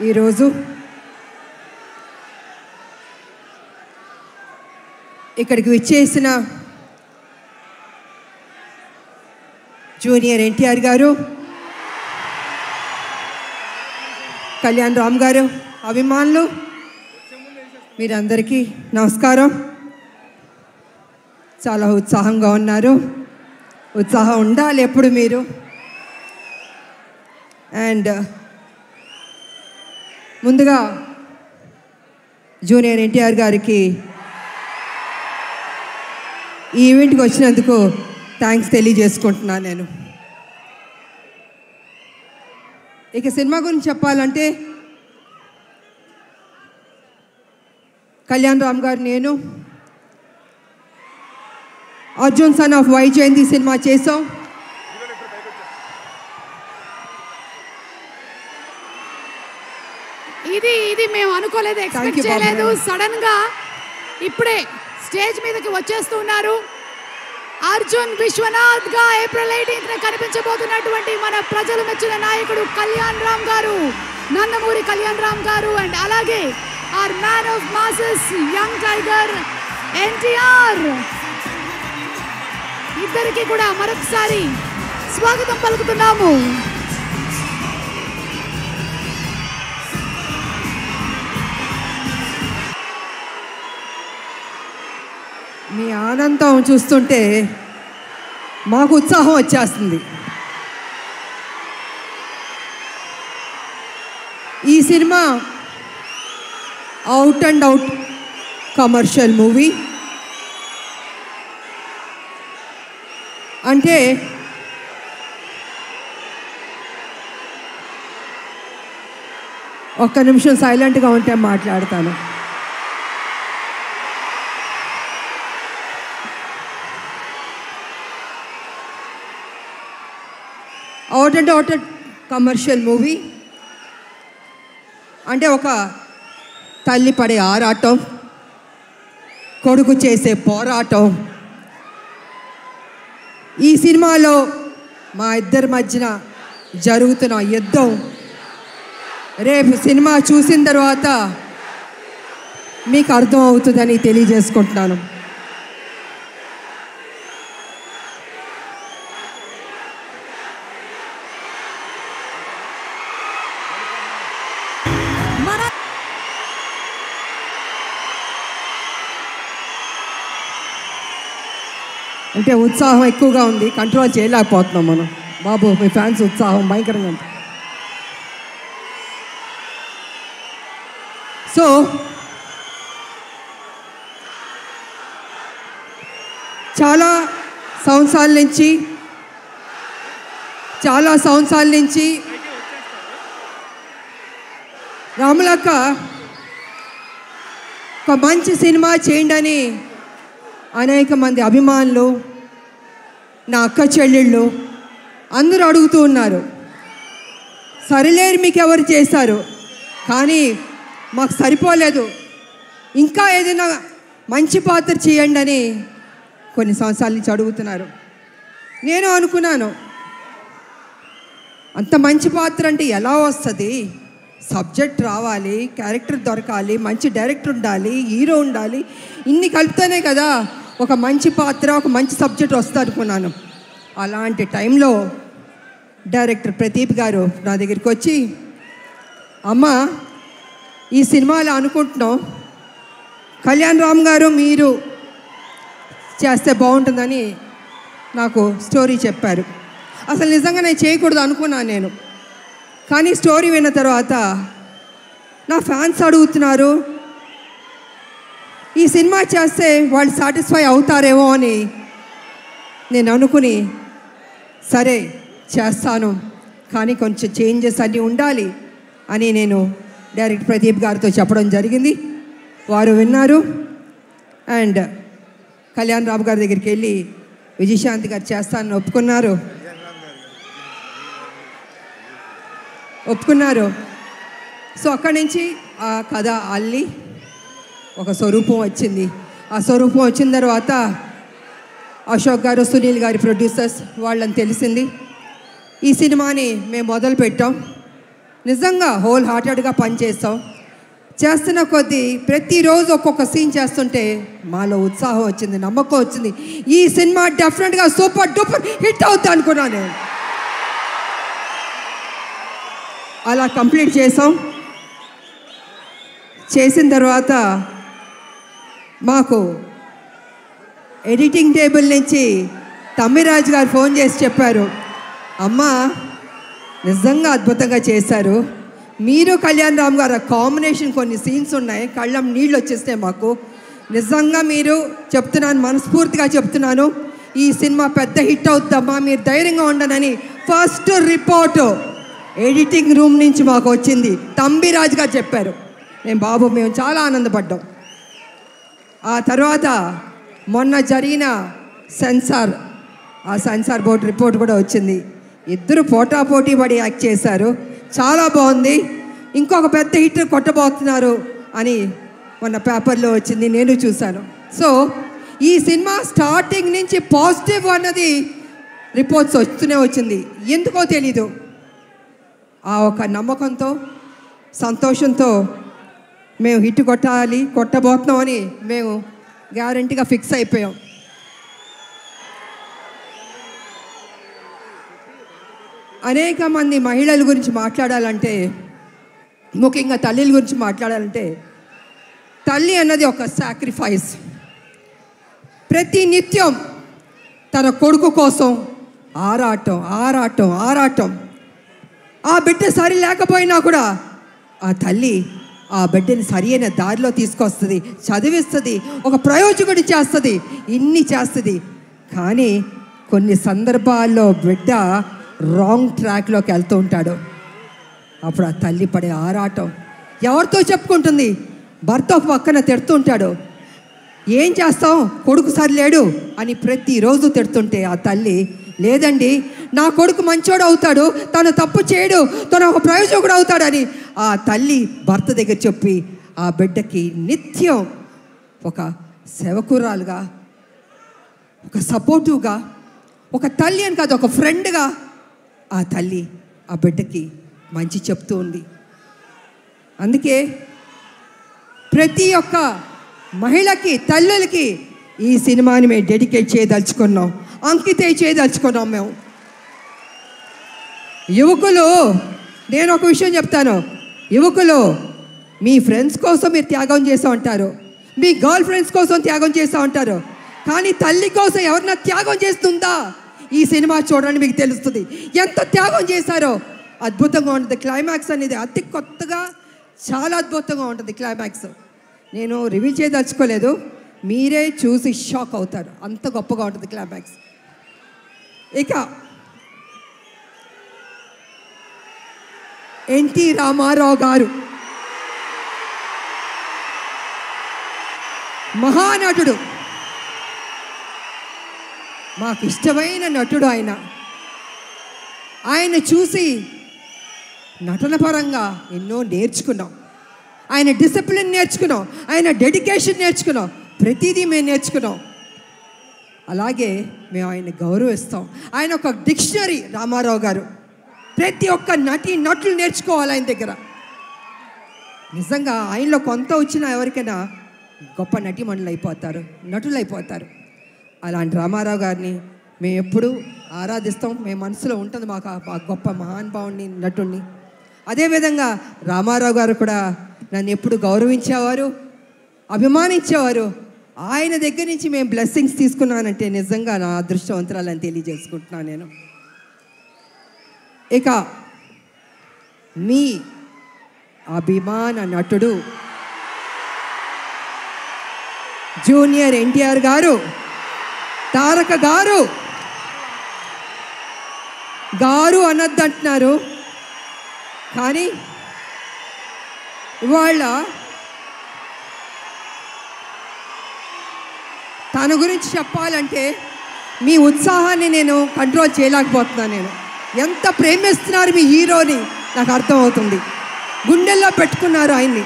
ఈరోజు ఇక్కడికి విచ్చేసిన జూనియర్ ఎన్టీఆర్ గారు, కళ్యాణ్ రామ్ గారు, అభిమానులు మీరందరికీ నమస్కారం. చాలా ఉత్సాహంగా ఉన్నారు. ఉత్సాహం ఉండాలి ఎప్పుడు మీరు. అండ్ ముందుగా జూనియర్ ఎన్టీఆర్ గారికి ఈ ఈవెంట్కి వచ్చినందుకు థ్యాంక్స్ తెలియజేసుకుంటున్నాను నేను. ఇక సినిమా గురించి చెప్పాలంటే కళ్యాణ్ రామ్ గారు, నేను Arjun son of Vyjayanthi cinema చేసాం. ఇది మేము అనుకోలేదు, ఎక్స్పెక్ట్ చేయలేదు. సడన్ గా ఇప్పుడే స్టేజ్ మీదకి వచ్చేస్తున్నారు. అర్జున్ విశ్వనాథ్ గా ఏప్రిల్ 18న కనిపించబోతున్నటువంటి మన ప్రజలు మెచ్చిన నాయకుడు కళ్యాణ్ రామ్ గారు, నందమూరి కళ్యాణ్ రామ్ గారు. అండ్ అలాగే our man of masses young tiger NTR, ఇద్దరికి కూడా మరొకసారి స్వాగతం పలుకుతున్నాము. మీ ఆనందం చూస్తుంటే మాకు ఉత్సాహం వచ్చేస్తుంది. ఈ cinema out and out commercial movie. అంటే ఒక్క నిమిషం సైలెంట్గా ఉంటే మాట్లాడతాను. Out and out commercial movie అంటే ఒక తల్లి పడే ఆరాటం, కొడుకు చేసే పోరాటం. ఈ సినిమాలో మా ఇద్దరి మధ్యన జరుగుతున్న యుద్ధం రేపు సినిమా చూసిన తర్వాత మీకు అర్థం అవుతుందని తెలియజేసుకుంటున్నాను. అంటే ఉత్సాహం ఎక్కువగా ఉంది, కంట్రోల్ చేయలేకపోతున్నాం మనం. బాబు, మీ ఫ్యాన్స్ ఉత్సాహం భయంకరంగా ఉంది. సో చాలా సంవత్సరాల నుంచి రాములక్క ఒక మంచి సినిమా చేయండి అని అనేక మంది అభిమానులు, నా అక్క చెల్లెళ్ళు అందరూ అడుగుతూ ఉన్నారు. సరిలేరు మీకు ఎవరు చేశారు, కానీ మాకు సరిపోలేదు, ఇంకా ఏదైనా మంచి పాత్ర చేయండి అని కొన్ని సంవత్సరాల నుంచి అడుగుతున్నారు. నేను అనుకున్నాను, అంత మంచి పాత్ర అంటే ఎలా వస్తుంది? సబ్జెక్ట్ రావాలి, క్యారెక్టర్ దొరకాలి, మంచి డైరెక్టర్ ఉండాలి, హీరో ఉండాలి, ఇన్ని కలిపితేనే కదా ఒక మంచి పాత్ర, ఒక మంచి సబ్జెక్ట్ వస్తుంది అనుకున్నాను. అలాంటి టైంలో డైరెక్టర్ ప్రదీప్ గారు నా దగ్గరికి వచ్చి, అమ్మ ఈ సినిమాలో అనుకుంటున్నాం, కళ్యాణ్ రామ్ గారు మీరు చేస్తే బాగుంటుందని నాకు స్టోరీ చెప్పారు. అసలు నిజంగా నేను చేయకూడదు అనుకున్నాను నేను. కానీ స్టోరీ విన్న తర్వాత నా ఫ్యాన్స్ అడుగుతున్నారు, ఈ సినిమా చేస్తే వాళ్ళు సాటిస్ఫై అవుతారేమో అని నేను అనుకుని, సరే చేస్తాను, కానీ కొంచెం చేంజెస్ అన్నీ ఉండాలి అని నేను డైరెక్టర్ ప్రదీప్ గారితో చెప్పడం జరిగింది. వారు విన్నారు. అండ్ కళ్యాణ్ రామ్ గారి దగ్గరికి వెళ్ళి విజయశాంతి గారు చేస్తానని ఒప్పుకున్నారు. సో అక్కడి నుంచి ఆ కథ అల్లి ఒక స్వరూపం వచ్చింది. ఆ స్వరూపం వచ్చిన తర్వాత అశోక్ గారు, సునీల్ గారి ప్రొడ్యూసర్స్ వాళ్ళని తెలిసింది. ఈ సినిమాని మేము మొదలు పెట్టాం. నిజంగా హోల్ హార్టెడ్గా పనిచేస్తాం. చేస్తున్న కొద్దీ ప్రతిరోజు ఒక్కొక్క సీన్ చేస్తుంటే మాలో ఉత్సాహం వచ్చింది, నమ్మకం వచ్చింది. ఈ సినిమా డెఫినెట్గా సూపర్ డూపర్ హిట్ అవుతా అనుకున్నాను నేను. అలా కంప్లీట్ చేసాం. చేసిన తర్వాత మాకు ఎడిటింగ్ టేబుల్ నుంచి తమ్మిరాజు గారు ఫోన్ చేసి చెప్పారు, అమ్మా నిజంగా అద్భుతంగా చేశారు, మీరు కళ్యాణ్ రామ్ గారు కాంబినేషన్ కొన్ని సీన్స్ ఉన్నాయి, కళ్ళం నీళ్ళు వచ్చేస్తాయి మాకు. నిజంగా మీరు చెప్తున్నాను, మనస్ఫూర్తిగా చెప్తున్నాను, ఈ సినిమా పెద్ద హిట్ అవుతుందమ్మా, మీరు ధైర్యంగా ఉండనని ఫస్ట్ రిపోర్టు ఎడిటింగ్ రూమ్ నుంచి మాకు వచ్చింది. తమ్మిరాజు గారు చెప్పారు. మేము చాలా ఆనందపడ్డాం. ఆ తర్వాత మొన్న జరిగిన సెన్సార్ బోర్డు రిపోర్ట్ కూడా వచ్చింది. ఇద్దరు పోటాపోటీ పడి యాక్ట్ చేశారు, చాలా బాగుంది, ఇంకొక పెద్ద హిట్ కొట్టబోతున్నారు అని మొన్న పేపర్లో వచ్చింది, నేను చూశాను. సో ఈ సినిమా స్టార్టింగ్ నుంచి పాజిటివ్ అన్నది రిపోర్ట్స్ వస్తూనే వచ్చింది. ఎందుకో తెలీదు, ఆ ఒక నమ్మకంతో సంతోషంతో మేము హిట్ కొట్టబోతున్నామని మేము గ్యారంటీగా ఫిక్స్ అయిపోయాం. అనేక మంది మహిళల గురించి మాట్లాడాలంటే, ముఖ్యంగా తల్లిల గురించి మాట్లాడాలంటే, తల్లి అన్నది ఒక సాక్రిఫైస్. ప్రతి నిత్యం తన కొడుకు కోసం ఆరాటం. ఆ బిడ్డ సరి లేకపోయినా కూడా ఆ తల్లి ఆ బిడ్డని సరి అయిన దారిలో తీసుకొస్తుంది, చదివిస్తుంది, ఒక ప్రయోజకుడి చేస్తుంది, ఇన్ని చేస్తుంది. కానీ కొన్ని సందర్భాల్లో బిడ్డ రాంగ్ ట్రాక్లోకి వెళ్తూ ఉంటాడు. అప్పుడు ఆ తల్లి పడే ఆరాటం ఎవరితో చెప్పుకుంటుంది? భర్త ఒక పక్కన తిడుతూ ఉంటాడు, ఏం చేస్తాం కొడుకు సరిలేడు అని ప్రతిరోజు తిడుతుంటే ఆ తల్లి, లేదండి నా కొడుకు మంచోడు అవుతాడు, తను తప్పు చేయడు, తను ఒక ప్రయోజకుడు అవుతాడని ఆ తల్లి భర్త దగ్గర చెప్పి ఆ బిడ్డకి నిత్యం ఒక సేవకురాలుగా, ఒక సపోర్టివ్గా, ఒక తల్లి అని కాదు ఒక ఫ్రెండ్గా ఆ తల్లి ఆ బిడ్డకి మంచి చెప్తూ ఉంది. అందుకే ప్రతి ఒక్క మహిళకి, తల్లులకి ఈ సినిమాని మేము డెడికేట్ చేయదలుచుకున్నాం, అంకితం చేయదలుచుకున్నాం. మేము యువకులు, నేను ఒక విషయం చెప్తాను, యువకులు మీ ఫ్రెండ్స్ కోసం మీరు త్యాగం చేస్తూ ఉంటారు, మీ గర్ల్ ఫ్రెండ్స్ కోసం త్యాగం చేస్తూ ఉంటారు, కానీ తల్లి కోసం ఎవరన్నా త్యాగం చేస్తుందా? ఈ సినిమా చూడండి, మీకు తెలుస్తుంది ఎంత త్యాగం చేశారో. అద్భుతంగా ఉంటుంది క్లైమాక్స్ అనేది, అతి కొత్తగా చాలా అద్భుతంగా ఉంటుంది క్లైమాక్స్. నేను రివీల్ చేయదలుచుకోలేదు, మీరే చూసి షాక్ అవుతారు, అంత గొప్పగా ఉంటుంది క్లైమాక్స్. ఇక ఎన్టీ రామారావు గారు మహానటుడు, మాకు ఇష్టమైన నటుడు. ఆయన చూసి నటన పరంగా ఎన్నో నేర్చుకున్నాం, ఆయన డిసిప్లిన్ నేర్చుకున్నాం, ఆయన డెడికేషన్ నేర్చుకున్నాం, ప్రతిదీ మేము నేర్చుకున్నాం. అలాగే మేము ఆయన గౌరవిస్తాం. ఆయన ఒక డిక్షనరీ రామారావు గారు. ప్రతి ఒక్క నటులు నేర్చుకోవాలి ఆయన దగ్గర. నిజంగా ఆయనలో కొంత వచ్చినా ఎవరికైనా గొప్ప నటులు అయిపోతారు. అలాంటి రామారావు గారిని మేము ఎప్పుడూ ఆరాధిస్తాం. మేము మనసులో ఉంటుంది మాకు ఆ గొప్ప మహానుభావుని, నటుడిని. అదేవిధంగా రామారావు గారు కూడా నన్ను ఎప్పుడు గౌరవించేవారు, అభిమానించేవారు. ఆయన దగ్గర నుంచి మేము బ్లెస్సింగ్స్ తీసుకున్నానంటే నిజంగా నా అదృష్టవంతురాలని తెలియజేసుకుంటున్నాను నేను. ఇక మీ అభిమాన నటుడు జూనియర్ ఎన్టీఆర్ గారు, తారక గారు అనొద్దంటున్నారు, కానీ ఇవాళ తన గురించి చెప్పాలంటే మీ ఉత్సాహాన్ని నేను కంట్రోల్ చేయలేకపోతున్నాను. నేను ఎంత ప్రేమిస్తున్నారు మీ హీరోని నాకు అర్థమవుతుంది. గుండెల్లో పెట్టుకున్నారు ఆయన్ని.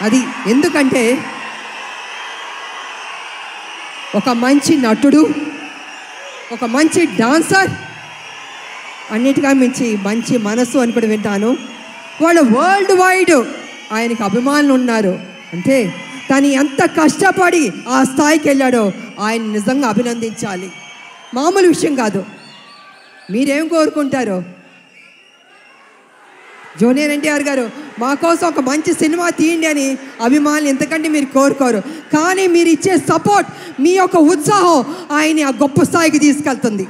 అది ఎందుకంటే ఒక మంచి నటుడు, ఒక మంచి డాన్సర్, అన్నిటిగా మించి మంచి మనసు అని కూడా వింటాను. వాళ్ళు వరల్డ్ వైడ్ ఆయనకు అభిమానులు ఉన్నారు. అంటే తను ఎంత కష్టపడి ఆ స్థాయికి వెళ్ళాడో ఆయన నిజంగా అభినందించాలి. మామూలు విషయం కాదు. మీరేం కోరుకుంటారో? జూనియర్ ఎన్టీఆర్ గారు మా కోసం ఒక మంచి సినిమా తీయండి అని అభిమానులు ఎంతకంటే మీరు కోరుకోరు. కానీ మీరు ఇచ్చే సపోర్ట్, మీ యొక్క ఉత్సాహం ఆయన్ని ఆ గొప్ప స్థాయికి తీసుకెళ్తుంది.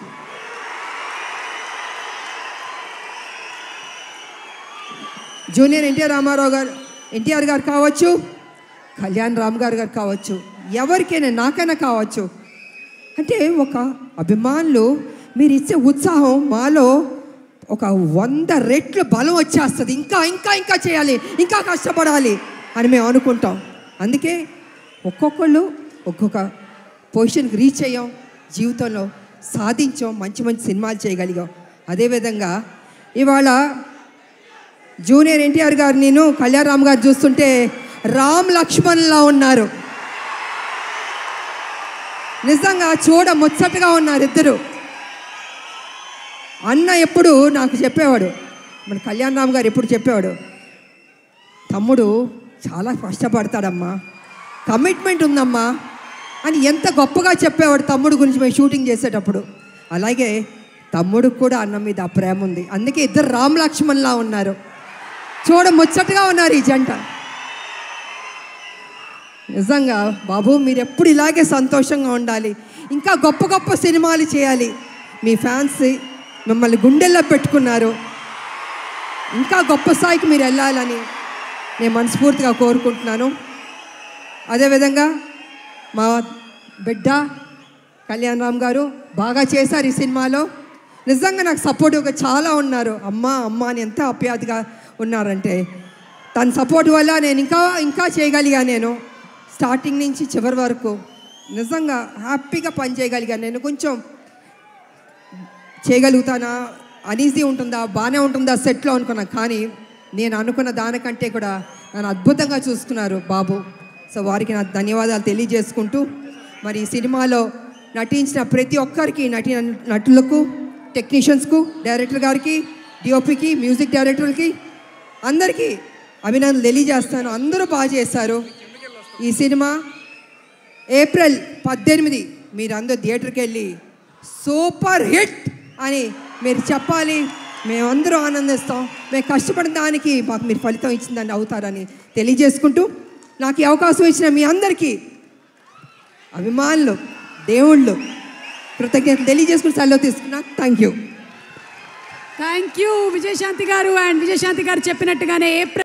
జూనియర్ ఎన్టీఆర్ గారు కావచ్చు, కళ్యాణ్ రామ్ గారు కావచ్చు, ఎవరికైనా నాకైనా కావచ్చు. అంటే ఒక అభిమానులు మీరు ఇచ్చే ఉత్సాహం మాలో ఒక 100 రెట్లు బలం వచ్చేస్తుంది. ఇంకా ఇంకా ఇంకా చేయాలి, ఇంకా కష్టపడాలి అని మేము అనుకుంటాం. అందుకే ఒక్కొక్కళ్ళు ఒక్కొక్క పొజిషన్కి రీచ్ అయ్యాం, జీవితంలో సాధించాం, మంచి మంచి సినిమాలు చేయగలిగాం. అదేవిధంగా ఇవాళ జూనియర్ ఎన్టీఆర్ గారు, నేను కళ్యాణ్ రామ్ గారు చూస్తుంటే రామ్ లక్ష్మణ్లా ఉన్నారు. నిజంగా చూడ ముచ్చటగా ఉన్నారు ఇద్దరు. అన్న ఎప్పుడు నాకు చెప్పేవాడు, మన కళ్యాణ్ రామ్ గారు ఎప్పుడు చెప్పేవాడు, తమ్ముడు చాలా కష్టపడతాడమ్మా, కమిట్మెంట్ ఉందమ్మా అని ఎంత గొప్పగా చెప్పేవాడు తమ్ముడు గురించి మేము షూటింగ్ చేసేటప్పుడు. అలాగే తమ్ముడికి కూడా అన్న మీద ఆ ప్రేమ ఉంది. అందుకే ఇద్దరు రామ్ లక్ష్మణ్లా ఉన్నారు, చూడ ముచ్చటగా ఉన్నారు ఈ జంట. నిజంగా బాబు మీరు ఎప్పుడు ఇలాగే సంతోషంగా ఉండాలి, ఇంకా గొప్ప గొప్ప సినిమాలు చేయాలి. మీ ఫ్యాన్స్ మిమ్మల్ని గుండెల్లో పెట్టుకున్నారు, ఇంకా గొప్ప స్థాయికి మీరు వెళ్ళాలని నేను మనస్ఫూర్తిగా కోరుకుంటున్నాను. అదేవిధంగా మా బిడ్డ కళ్యాణ్ రామ్ గారు బాగా చేశారు ఈ సినిమాలో. నిజంగా నాకు సపోర్టివ్గా చాలా ఉన్నారు. అమ్మ అమ్మ అని ఎంత ఆప్యాయతగా ఉన్నారంటే, తన సపోర్ట్ వల్ల నేను ఇంకా ఇంకా చేయగలిగా. నేను స్టార్టింగ్ నుంచి చివరి వరకు నిజంగా హ్యాపీగా పనిచేయగలిగాను. నేను కొంచెం చేయగలుగుతానా, అనీజీ ఉంటుందా, బాగానే ఉంటుందా సెట్లో అనుకున్నా. కానీ నేను అనుకున్న దానికంటే కూడా నన్ను అద్భుతంగా చూసుకున్నారు బాబు. సో వారికి నా ధన్యవాదాలు తెలియజేసుకుంటూ, మరి ఈ సినిమాలో నటించిన ప్రతి ఒక్కరికి, నటులకు, టెక్నీషియన్స్కు, డైరెక్టర్ గారికి, డిఓపికి, మ్యూజిక్ డైరెక్టర్కి అందరికీ అభినందనలు తెలియజేస్తాను. అందరూ బాగా చేశారు. ఈ సినిమా ఏప్రిల్ 18 మీరందరూ థియేటర్కి వెళ్ళి సూపర్ హిట్ అని మీరు చెప్పాలి. మేమందరూ ఆనందిస్తాం. మేము కష్టపడిన దానికి మాకు మీరు ఫలితం ఇచ్చిందని అవుతారని తెలియజేసుకుంటూ, నాకు ఈ అవకాశం ఇచ్చిన మీ అందరికీ అభిమానులు, దేవుళ్ళు కృతజ్ఞతలు తెలియజేసుకుని సెలవు తీసుకున్నా. Thank you. విజయశాంతి గారు. అండ్ విజయశాంతి గారు చెప్పినట్టుగానే ఏప్రిల్